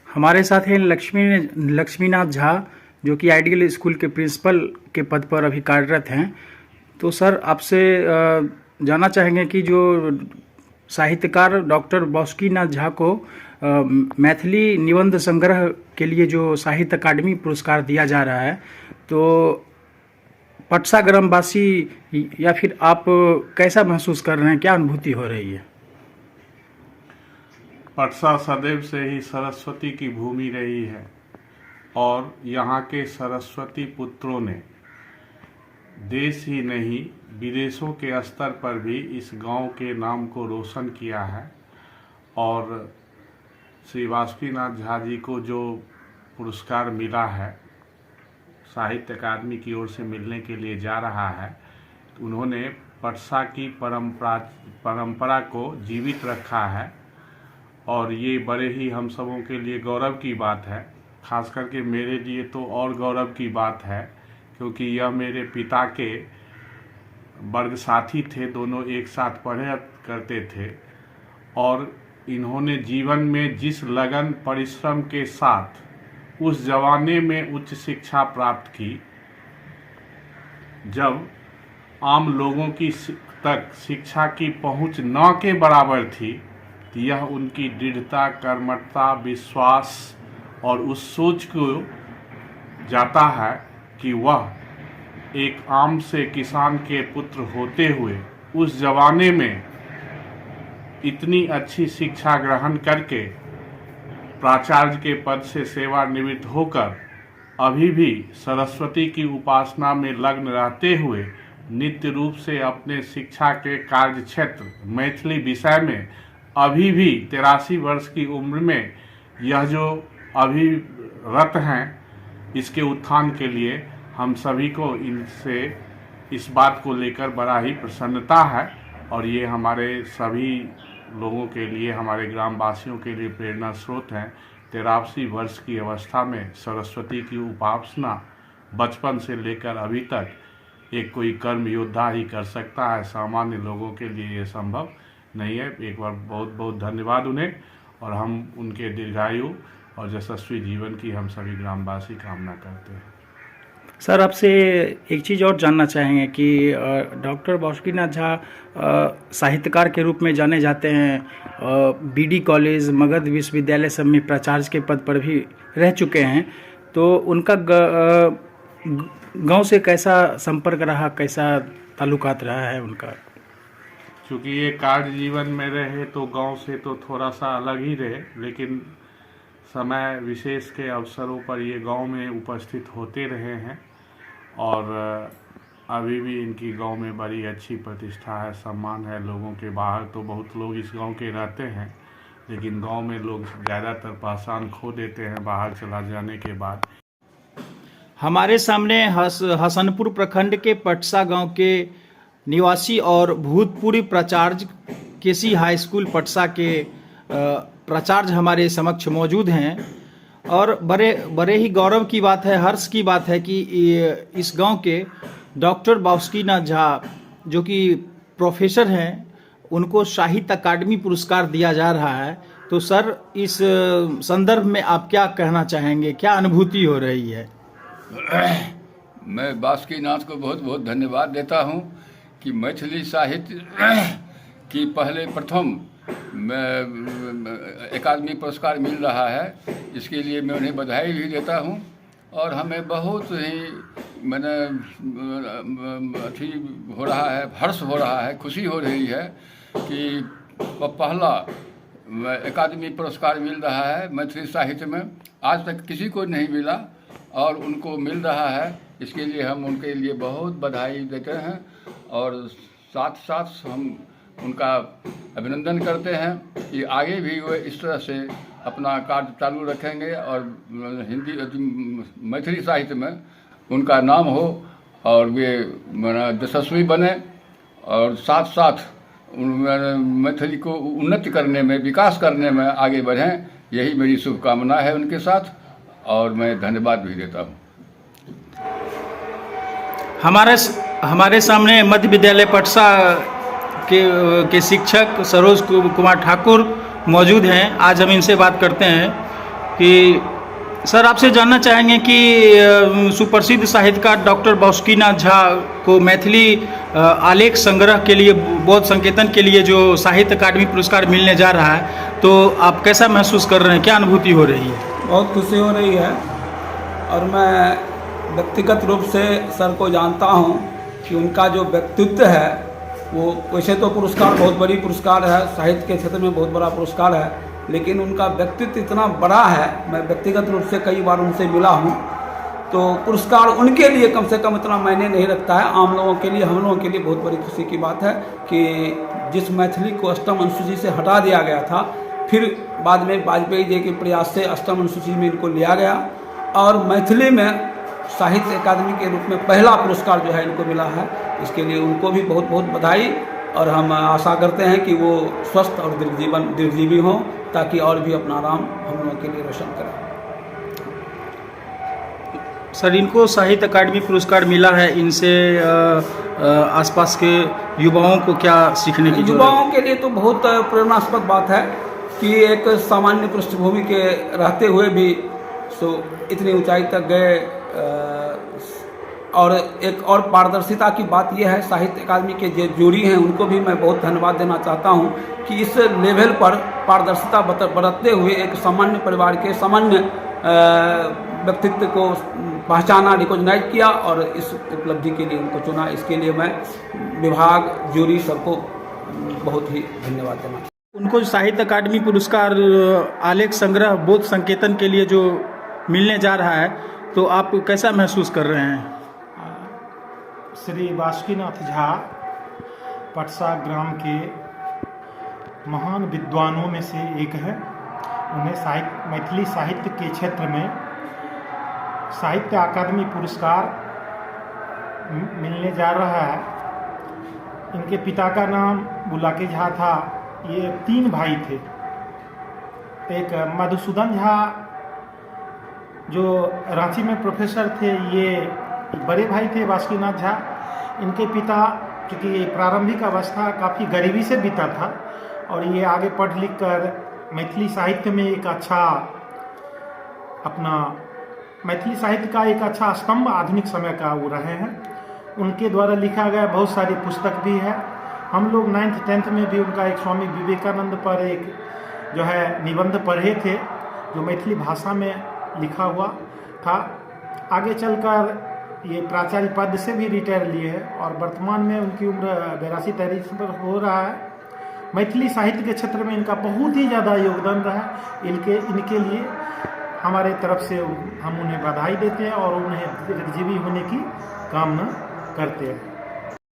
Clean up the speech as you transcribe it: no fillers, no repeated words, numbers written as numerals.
हमारे साथ हैं लक्ष्मीनाथ झा, जो कि आइडियल स्कूल के प्रिंसिपल के पद पर अभी कार्यरत हैं। तो सर, आपसे जानना चाहेंगे कि जो साहित्यकार डॉक्टर बासुकीनाथ झा को मैथिली निबंध संग्रह के लिए जो साहित्य अकादमी पुरस्कार दिया जा रहा है, तो पटसा ग्रामवासी या फिर आप कैसा महसूस कर रहे हैं, क्या अनुभूति हो रही है? पटसा सदैव से ही सरस्वती की भूमि रही है और यहाँ के सरस्वती पुत्रों ने देश ही नहीं विदेशों के स्तर पर भी इस गांव के नाम को रोशन किया है। और श्री बासुकीनाथ झा जी को जो पुरस्कार मिला है, साहित्य अकादमी की ओर से मिलने के लिए जा रहा है, तो उन्होंने पटसा की परंपरा को जीवित रखा है और ये बड़े ही हम सबों के लिए गौरव की बात है। खास करके मेरे लिए तो और गौरव की बात है, क्योंकि यह मेरे पिता के वर्ग साथी थे, दोनों एक साथ पढ़ा करते थे और इन्होंने जीवन में जिस लगन परिश्रम के साथ उस जमाने में उच्च शिक्षा प्राप्त की, जब आम लोगों की तक शिक्षा की पहुंच न के बराबर थी, तो यह उनकी दृढ़ता, कर्मठता, विश्वास और उस सोच को जाता है कि वह एक आम से किसान के पुत्र होते हुए उस जमाने में इतनी अच्छी शिक्षा ग्रहण करके प्राचार्य के पद से सेवानिवृत्त होकर अभी भी सरस्वती की उपासना में लग्न रहते हुए नित्य रूप से अपने शिक्षा के कार्य क्षेत्र मैथिली विषय में अभी भी 83 वर्ष की उम्र में यह जो अभिरत हैं, इसके उत्थान के लिए हम सभी को इनसे इस बात को लेकर बड़ा ही प्रसन्नता है और ये हमारे सभी लोगों के लिए, हमारे ग्रामवासियों के लिए प्रेरणा स्रोत हैं। 83 वर्ष की अवस्था में सरस्वती की उपासना बचपन से लेकर अभी तक एक कोई कर्म योद्धा ही कर सकता है, सामान्य लोगों के लिए ये संभव नहीं है। एक बार बहुत बहुत धन्यवाद उन्हें और हम उनके दीर्घायु और यशस्वी जीवन की हम सभी ग्रामवासी कामना करते हैं। सर, आपसे एक चीज़ और जानना चाहेंगे कि डॉक्टर बासुकीनाथ झा साहित्यकार के रूप में जाने जाते हैं। बीडी कॉलेज, मगध विश्वविद्यालय सब में प्राचार्य के पद पर भी रह चुके हैं। तो उनका गांव से कैसा संपर्क रहा, कैसा ताल्लुकात रहा है उनका? चूँकि ये कार्य जीवन में रहे तो गांव से तो थोड़ा सा अलग ही रहे, लेकिन समय विशेष के अवसरों पर ये गांव में उपस्थित होते रहे हैं और अभी भी इनकी गांव में बड़ी अच्छी प्रतिष्ठा है, सम्मान है लोगों के। बाहर तो बहुत लोग इस गांव के रहते हैं, लेकिन गांव में लोग ज़्यादातर पहचान खो देते हैं बाहर चला जाने के बाद। हमारे सामने हसनपुर प्रखंड के पटसा गांव के निवासी और भूतपूर्व प्राचार्य केसी हाई स्कूल पटसा के प्राचार्य हमारे समक्ष मौजूद हैं और बड़े ही गौरव की बात है, हर्ष की बात है कि इस गांव के डॉक्टर बासुकीनाथ झा, जो कि प्रोफेसर हैं, उनको साहित्य अकादमी पुरस्कार दिया जा रहा है। तो सर, इस संदर्भ में आप क्या कहना चाहेंगे, क्या अनुभूति हो रही है? मैं बासुकीनाथ को बहुत बहुत धन्यवाद देता हूं कि मैथिली साहित्य की पहले प्रथम अकादमी पुरस्कार मिल रहा है, इसके लिए मैं उन्हें बधाई भी देता हूं और हमें बहुत ही अथी हो रहा है, हर्ष हो रहा है, खुशी हो रही है कि पहला अकादमी पुरस्कार मिल रहा है मैथिली साहित्य में। आज तक किसी को नहीं मिला और उनको मिल रहा है, इसके लिए हम उनके लिए बहुत बधाई देते हैं और साथ साथ हम उनका अभिनंदन करते हैं कि आगे भी वे इस तरह से अपना कार्य चालू रखेंगे और हिंदी मैथिली साहित्य में उनका नाम हो और वे यशस्वी बने और साथ साथ मैथिली को उन्नति करने में, विकास करने में आगे बढ़ें। यही मेरी शुभकामना है उनके साथ और मैं धन्यवाद भी देता हूँ। हमारे सामने मध्य विद्यालय पटसा के शिक्षक सरोज कुमार ठाकुर मौजूद हैं। आज हम इनसे बात करते हैं कि सर, आपसे जानना चाहेंगे कि सुप्रसिद्ध साहित्यकार डॉक्टर बासुकीनाथ झा को मैथिली आलेख संग्रह के लिए, बौद्ध संकेतन के लिए जो साहित्य अकादमी पुरस्कार मिलने जा रहा है, तो आप कैसा महसूस कर रहे हैं, क्या अनुभूति हो रही है? बहुत खुशी हो रही है और मैं व्यक्तिगत रूप से सर को जानता हूं कि उनका जो व्यक्तित्व है वो, वैसे तो पुरस्कार बहुत बड़ी पुरस्कार है, साहित्य के क्षेत्र में बहुत बड़ा पुरस्कार है, लेकिन उनका व्यक्तित्व इतना बड़ा है। मैं व्यक्तिगत रूप से कई बार उनसे मिला हूं, तो पुरस्कार उनके लिए कम से कम इतना मायने नहीं रखता है। आम लोगों के लिए, हम लोगों के लिए बहुत बड़ी खुशी की बात है कि जिस मैथिली को अष्टम अनुसूची से हटा दिया गया था, फिर बाद में वाजपेयी जी के प्रयास से अष्टम अनुसूची में इनको लिया गया और मैथिली में साहित्य अकादमी के रूप में पहला पुरस्कार जो है इनको मिला है। इसके लिए उनको भी बहुत बहुत बधाई, और हम आशा करते हैं कि वो स्वस्थ और दीर्घजीवी हों, ताकि और भी अपना नाम हम लोगों के लिए रोशन करें। सर, इनको साहित्य अकादमी पुरस्कार मिला है, इनसे आसपास के युवाओं को क्या सीखने की जरूरत है? युवाओं के लिए तो बहुत प्रेरणास्पद बात है कि एक सामान्य पृष्ठभूमि के रहते हुए भी इतनी ऊंचाई तक गए। और एक और पारदर्शिता की बात यह है, साहित्य अकादमी के जो जूरी हैं उनको भी मैं बहुत धन्यवाद देना चाहता हूं कि इस लेवल पर पारदर्शिता बरतते हुए एक सामान्य परिवार के सामान्य व्यक्तित्व को पहचाना, रिकॉग्नाइज किया और इस उपलब्धि के लिए उनको चुना। इसके लिए मैं विभाग, जूरी सबको बहुत ही धन्यवाद देना चाहता हूं। उनको साहित्य अकादमी पुरस्कार आलेख संग्रह बौद्ध संकेतन के लिए जो मिलने जा रहा है, तो आप कैसा महसूस कर रहे हैं? श्री बासुकीनाथ झा पटसा ग्राम के महान विद्वानों में से एक है। उन्हें मैथिली साहित्य के क्षेत्र में साहित्य अकादमी पुरस्कार मिलने जा रहा है। इनके पिता का नाम बुलाके झा था। ये 3 भाई थे। एक मधुसूदन झा जो रांची में प्रोफेसर थे, ये बड़े भाई थे बासुकीनाथ झा। इनके पिता, क्योंकि प्रारंभिक अवस्था काफ़ी गरीबी से बीता था और ये आगे पढ़ लिख कर मैथिली साहित्य में एक अच्छा मैथिली साहित्य का एक अच्छा स्तंभ आधुनिक समय का वो रहे हैं। उनके द्वारा लिखा गया बहुत सारी पुस्तक भी है। हम लोग 9th 10th में भी उनका एक स्वामी विवेकानंद पर एक जो है निबंध पढ़े थे, जो मैथिली भाषा में लिखा हुआ था। आगे चलकर ये प्राचार्य पद से भी रिटायर लिए हैं और वर्तमान में उनकी उम्र 82-83 पर हो रहा है। मैथिली साहित्य के क्षेत्र में इनका बहुत ही ज़्यादा योगदान रहा। इनके लिए हमारे तरफ से हम उन्हें बधाई देते हैं और उन्हें दीर्घजीवी होने की कामना करते हैं।